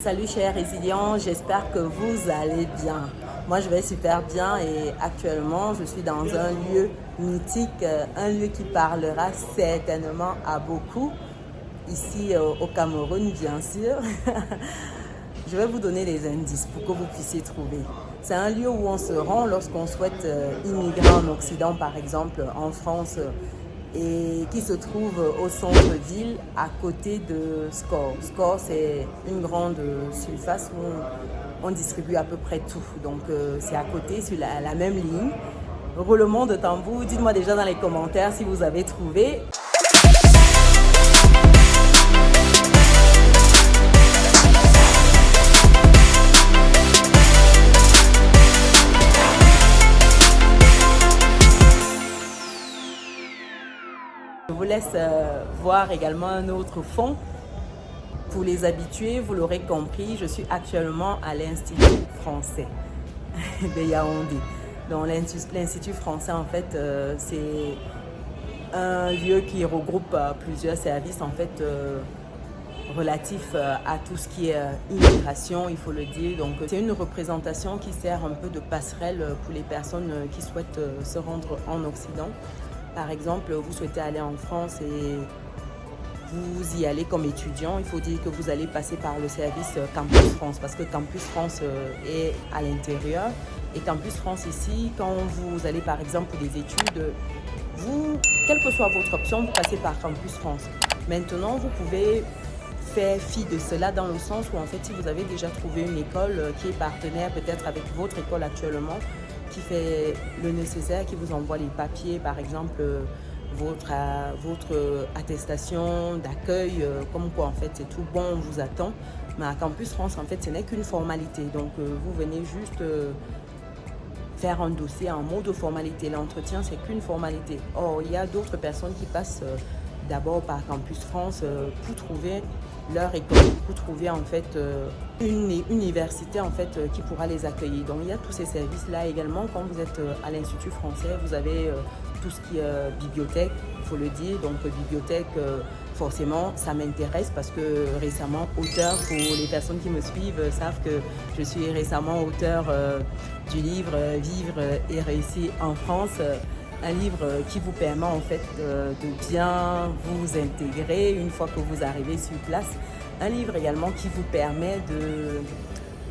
Salut chers résilients, j'espère que vous allez bien. Moi je vais super bien et actuellement je suis dans un lieu mythique, un lieu qui parlera certainement à beaucoup, ici au Cameroun bien sûr. Je vais vous donner les indices pour que vous puissiez trouver. C'est un lieu où on se rend lorsqu'on souhaite immigrer en Occident, par exemple en France, et qui se trouve au centre-ville à côté de Score. Score, c'est une grande surface où on distribue à peu près tout. Donc c'est à côté, sur la même ligne. Roulement de tambour, dites-moi déjà dans les commentaires si vous avez trouvé. Je vous laisse voir également un autre fond. Pour les habitués, vous l'aurez compris, je suis actuellement à l'Institut français de Yaoundé. Donc l'Institut français, en fait, c'est un lieu qui regroupe plusieurs services, en fait, relatifs à tout ce qui est immigration, il faut le dire. Donc c'est une représentation qui sert un peu de passerelle pour les personnes qui souhaitent se rendre en Occident. Par exemple, vous souhaitez aller en France et vous y allez comme étudiant, il faut dire que vous allez passer par le service Campus France parce que Campus France est à l'intérieur. Et Campus France ici, quand vous allez par exemple pour des études, vous, quelle que soit votre option, vous passez par Campus France. Maintenant, vous pouvez faire fi de cela dans le sens où en fait, si vous avez déjà trouvé une école qui est partenaire peut-être avec votre école actuellement, qui fait le nécessaire, qui vous envoie les papiers, par exemple votre attestation d'accueil, comme quoi en fait c'est tout bon, on vous attend. Mais à Campus France, en fait, ce n'est qu'une formalité. Donc vous venez juste faire un dossier en mode de formalité. L'entretien, c'est qu'une formalité. Or, il y a d'autres personnes qui passent d'abord par Campus France pour trouver leur école, pour trouver en fait une université en fait qui pourra les accueillir. Donc il y a tous ces services-là également. Quand vous êtes à l'Institut français, vous avez tout ce qui est bibliothèque, il faut le dire. Donc bibliothèque, forcément, ça m'intéresse parce que récemment, auteur, pour les personnes qui me suivent, savent que je suis récemment auteur du livre Vivre et réussir en France. Un livre qui vous permet en fait de bien vous intégrer une fois que vous arrivez sur place. Un livre également qui vous permet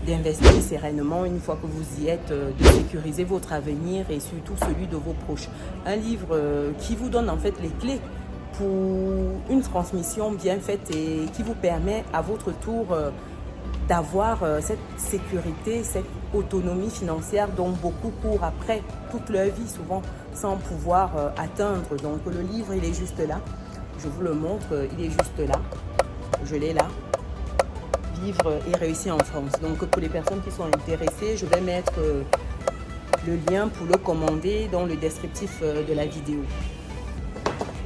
d'investir sereinement une fois que vous y êtes, de sécuriser votre avenir et surtout celui de vos proches. Un livre qui vous donne en fait les clés pour une transmission bien faite et qui vous permet à votre tour d'avoir cette sécurité, cette autonomie financière dont beaucoup courent après toute leur vie souvent sans pouvoir atteindre. Donc le livre, il est juste là. Je vous le montre, il est juste là. Je l'ai là. Vivre et réussir en France. Donc pour les personnes qui sont intéressées, je vais mettre le lien pour le commander dans le descriptif de la vidéo.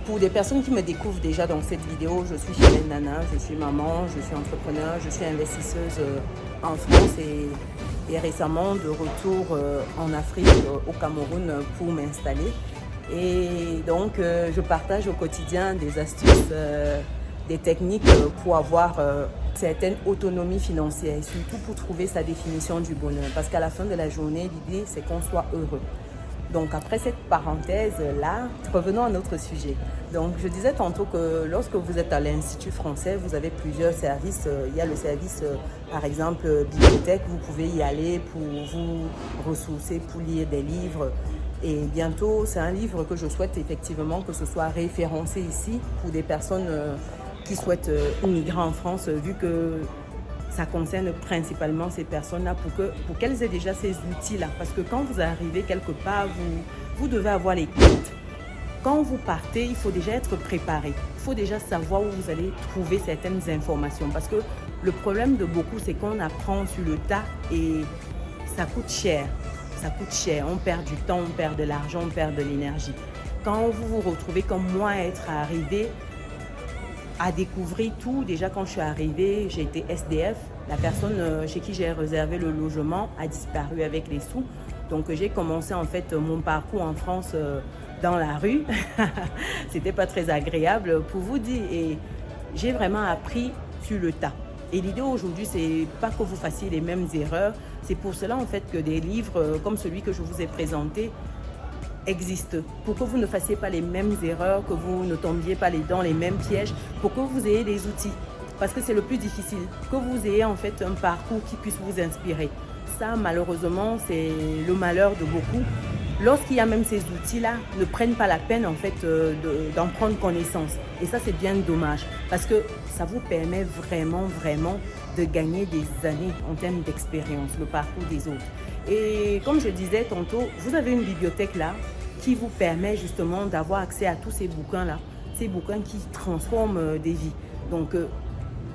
Pour des personnes qui me découvrent déjà dans cette vidéo, je suis Chimène Nana, je suis maman, je suis entrepreneur, je suis investisseuse en France et récemment de retour en Afrique, au Cameroun, pour m'installer. Et donc, je partage au quotidien des astuces, des techniques pour avoir certaine autonomie financière et surtout pour trouver sa définition du bonheur. Parce qu'à la fin de la journée, l'idée, c'est qu'on soit heureux. Donc après cette parenthèse-là, revenons à notre sujet. Donc je disais tantôt que lorsque vous êtes à l'Institut français, vous avez plusieurs services. Il y a le service, par exemple, bibliothèque. Vous pouvez y aller pour vous ressourcer, pour lire des livres. Et bientôt, c'est un livre que je souhaite effectivement que ce soit référencé ici pour des personnes qui souhaitent immigrer en France, vu que ça concerne principalement ces personnes-là pour qu'elles aient déjà ces outils-là. Parce que quand vous arrivez quelque part, vous devez avoir les comptes. Quand vous partez, il faut déjà être préparé. Il faut déjà savoir où vous allez trouver certaines informations. Parce que le problème de beaucoup, c'est qu'on apprend sur le tas et ça coûte cher. Ça coûte cher. On perd du temps, on perd de l'argent, on perd de l'énergie. Quand vous vous retrouvez comme moi à être arrivé, à découvrir tout. Déjà, quand je suis arrivée, j'ai été SDF. La personne chez qui j'ai réservé le logement a disparu avec les sous. Donc, j'ai commencé en fait mon parcours en France dans la rue. C'était pas très agréable pour vous dire. Et j'ai vraiment appris sur le tas. Et l'idée aujourd'hui, c'est pas que vous fassiez les mêmes erreurs. C'est pour cela en fait que des livres comme celui que je vous ai présenté existent. Pour que vous ne fassiez pas les mêmes erreurs, que vous ne tombiez pas dans les mêmes pièges, pour que vous ayez des outils. Parce que c'est le plus difficile, que vous ayez en fait un parcours qui puisse vous inspirer. Ça, malheureusement, c'est le malheur de beaucoup. Lorsqu'il y a même ces outils-là, ne prennent pas la peine en fait d'en prendre connaissance. Et ça, c'est bien dommage parce que ça vous permet vraiment de gagner des années en termes d'expérience, le parcours des autres. Et comme je disais tantôt, vous avez une bibliothèque là qui vous permet justement d'avoir accès à tous ces bouquins-là, ces bouquins qui transforment des vies. Donc,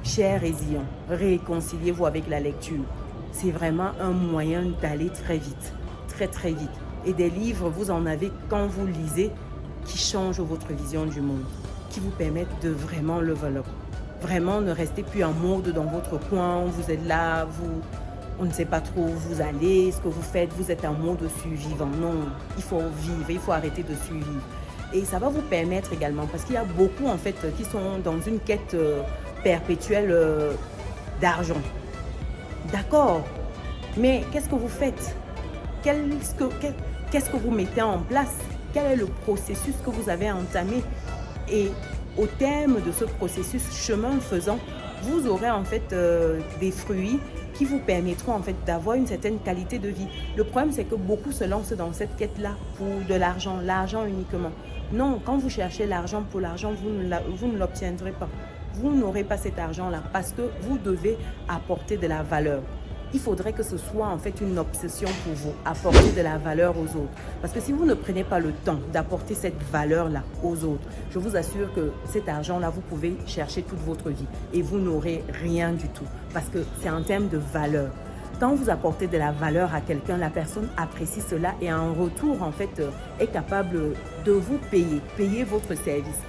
chers résilients, réconciliez-vous avec la lecture. C'est vraiment un moyen d'aller très vite, très vite. Et des livres, vous en avez quand vous lisez, qui changent votre vision du monde, qui vous permettent de vraiment level up. Vraiment, ne restez plus en mode dans votre coin, vous êtes là, on ne sait pas trop où vous allez, ce que vous faites, vous êtes en mode survivant. Non, il faut vivre, il faut arrêter de survivre. Et ça va vous permettre également, parce qu'il y a beaucoup en fait qui sont dans une quête perpétuelle d'argent. D'accord, mais qu'est-ce que vous faites? Qu'est-ce que vous mettez en place? Quel est le processus que vous avez entamé? Et au terme de ce processus, chemin faisant, vous aurez en fait des fruits qui vous permettront en fait d'avoir une certaine qualité de vie. Le problème, c'est que beaucoup se lancent dans cette quête-là pour de l'argent uniquement. Non, quand vous cherchez l'argent pour l'argent, vous ne l'obtiendrez pas. Vous n'aurez pas cet argent-là parce que vous devez apporter de la valeur. Il faudrait que ce soit en fait une obsession pour vous, apporter de la valeur aux autres. Parce que si vous ne prenez pas le temps d'apporter cette valeur-là aux autres, je vous assure que cet argent-là, vous pouvez chercher toute votre vie et vous n'aurez rien du tout. Parce que c'est en termes de valeur. Quand vous apportez de la valeur à quelqu'un, la personne apprécie cela et en retour, en fait, est capable de vous payer votre service.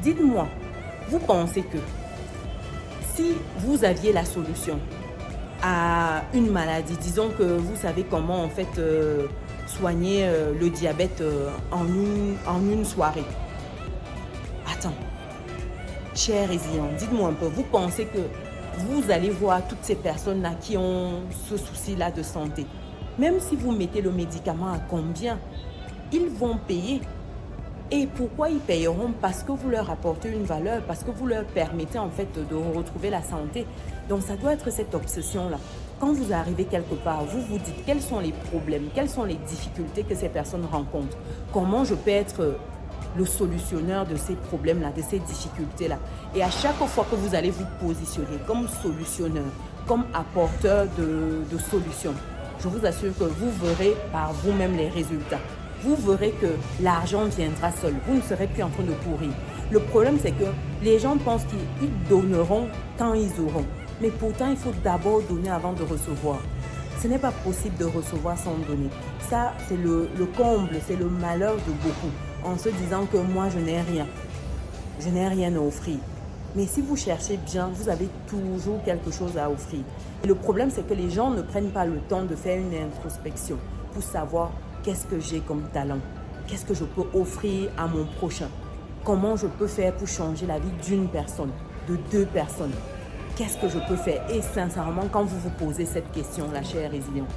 Dites-moi, vous pensez que si vous aviez la solution à une maladie, disons que vous savez comment en fait soigner le diabète en une soirée. Attends, chers résilients, dites-moi un peu, vous pensez que vous allez voir toutes ces personnes-là qui ont ce souci-là de santé, même si vous mettez le médicament à combien, ils vont payer. Et pourquoi ils payeront? Parce que vous leur apportez une valeur, parce que vous leur permettez en fait de retrouver la santé. Donc ça doit être cette obsession-là. Quand vous arrivez quelque part, vous vous dites quels sont les problèmes, quelles sont les difficultés que ces personnes rencontrent. Comment je peux être le solutionneur de ces problèmes-là, de ces difficultés-là. Et à chaque fois que vous allez vous positionner comme solutionneur, comme apporteur de solutions, je vous assure que vous verrez par vous-même les résultats. Vous verrez que l'argent viendra seul. Vous ne serez plus en train de courir. Le problème, c'est que les gens pensent qu'ils donneront quand ils auront. Mais pourtant, il faut d'abord donner avant de recevoir. Ce n'est pas possible de recevoir sans donner. Ça, c'est le comble, c'est le malheur de beaucoup. En se disant que moi, je n'ai rien. Je n'ai rien à offrir. Mais si vous cherchez bien, vous avez toujours quelque chose à offrir. Et le problème, c'est que les gens ne prennent pas le temps de faire une introspection pour savoir qu'est-ce que j'ai comme talent, qu'est-ce que je peux offrir à mon prochain, comment je peux faire pour changer la vie d'une personne, de 2 personnes. Qu'est-ce que je peux faire? Et sincèrement, quand vous vous posez cette question-là, chers résilients,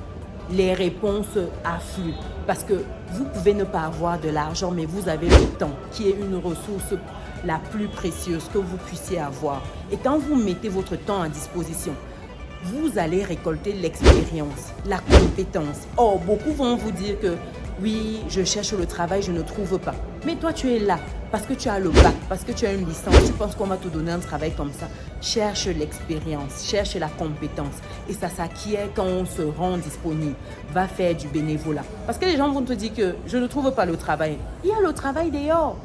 les réponses affluent. Parce que vous pouvez ne pas avoir de l'argent, mais vous avez le temps, qui est une ressource la plus précieuse que vous puissiez avoir. Et quand vous mettez votre temps à disposition, vous allez récolter l'expérience, la compétence. Or, beaucoup vont vous dire que oui, je cherche le travail, je ne trouve pas. Mais toi, tu es là parce que tu as le bac, parce que tu as une licence, tu penses qu'on va te donner un travail comme ça. Cherche l'expérience, cherche la compétence. Et ça s'acquiert quand on se rend disponible. Va faire du bénévolat. Parce que les gens vont te dire que je ne trouve pas le travail. Il y a le travail dehors.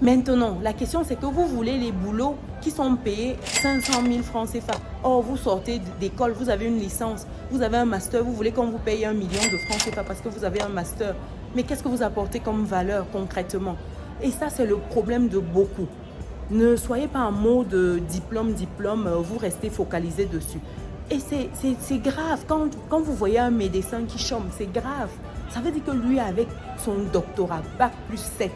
Maintenant, la question c'est que vous voulez les boulots qui sont payés 500 000 francs CFA. Or, vous sortez d'école, vous avez une licence, vous avez un master, vous voulez qu'on vous paye 1 million de francs CFA parce que vous avez un master. Mais qu'est-ce que vous apportez comme valeur concrètement? Et ça, c'est le problème de beaucoup. Ne soyez pas en mode diplôme, vous restez focalisé dessus. Et c'est grave. Quand vous voyez un médecin qui chôme, c'est grave. Ça veut dire que lui, avec son doctorat, Bac plus 7,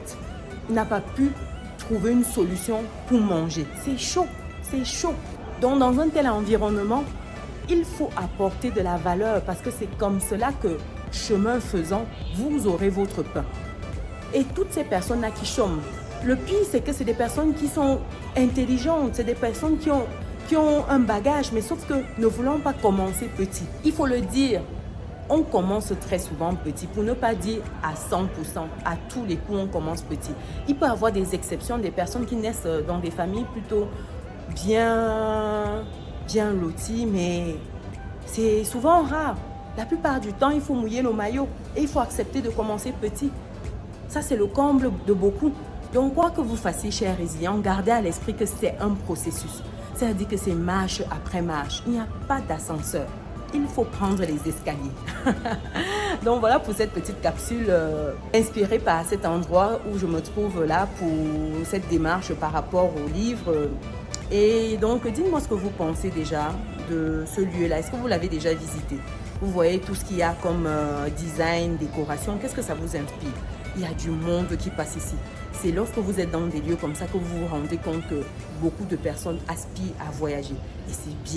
n'a pas pu trouver une solution pour manger. C'est chaud, c'est chaud. Donc, dans un tel environnement, il faut apporter de la valeur parce que c'est comme cela que, chemin faisant, vous aurez votre pain. Et toutes ces personnes-là qui chôment, le pire, c'est que c'est des personnes qui sont intelligentes, c'est des personnes qui ont un bagage, mais sauf que ne voulons pas commencer petit. Il faut le dire, on commence très souvent petit, pour ne pas dire à 100%, à tous les coups on commence petit. Il peut y avoir des exceptions, des personnes qui naissent dans des familles plutôt bien loties, mais c'est souvent rare. La plupart du temps, il faut mouiller le maillot et il faut accepter de commencer petit. Ça, c'est le comble de beaucoup. Donc, quoi que vous fassiez, chers résilients, gardez à l'esprit que c'est un processus. C'est-à-dire que c'est marche après marche. Il n'y a pas d'ascenseur. Il faut prendre les escaliers. Donc, voilà pour cette petite capsule inspirée par cet endroit où je me trouve là pour cette démarche par rapport au livre. Et donc, dites-moi ce que vous pensez déjà de ce lieu-là. Est-ce que vous l'avez déjà visité? Vous voyez tout ce qu'il y a comme design, décoration. Qu'est-ce que ça vous inspire? Il y a du monde qui passe ici. C'est lorsque vous êtes dans des lieux comme ça que vous vous rendez compte que beaucoup de personnes aspirent à voyager. Et c'est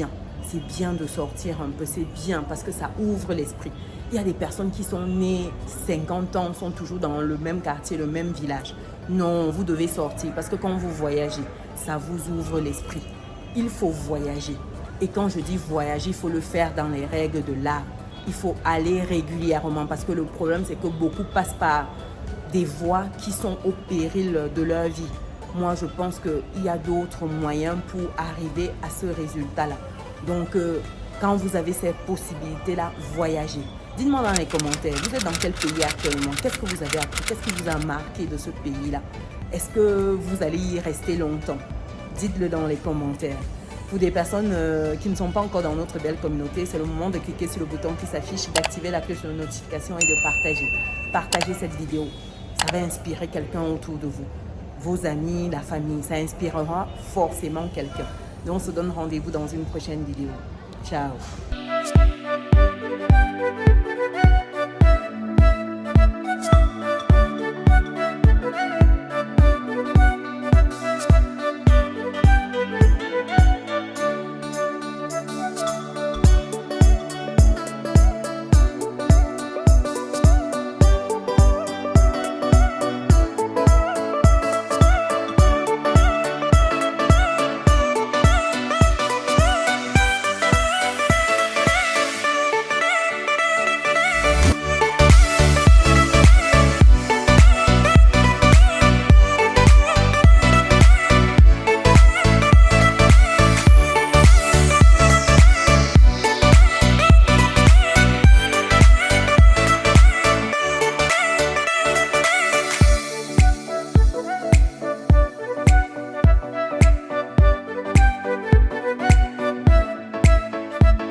bien de sortir un peu, c'est bien parce que ça ouvre l'esprit. Il y a des personnes qui sont nées 50 ans, sont toujours dans le même quartier, le même village. Non, vous devez sortir parce que quand vous voyagez, ça vous ouvre l'esprit. Il faut voyager. Et quand je dis voyager, il faut le faire dans les règles de l'art. Il faut aller régulièrement parce que le problème, c'est que beaucoup passent par des voies qui sont au péril de leur vie. Moi, je pense qu'il y a d'autres moyens pour arriver à ce résultat-là. Donc, quand vous avez cette possibilité-là, voyagez. Dites-moi dans les commentaires, vous êtes dans quel pays actuellement? Qu'est-ce que vous avez appris? Qu'est-ce qui vous a marqué de ce pays-là? Est-ce que vous allez y rester longtemps? Dites-le dans les commentaires. Pour des personnes qui ne sont pas encore dans notre belle communauté, c'est le moment de cliquer sur le bouton qui s'affiche, d'activer la cloche de notification et de partager. Partagez cette vidéo. Ça va inspirer quelqu'un autour de vous. Vos amis, la famille, ça inspirera forcément quelqu'un. Donc, on se donne rendez-vous dans une prochaine vidéo. Ciao!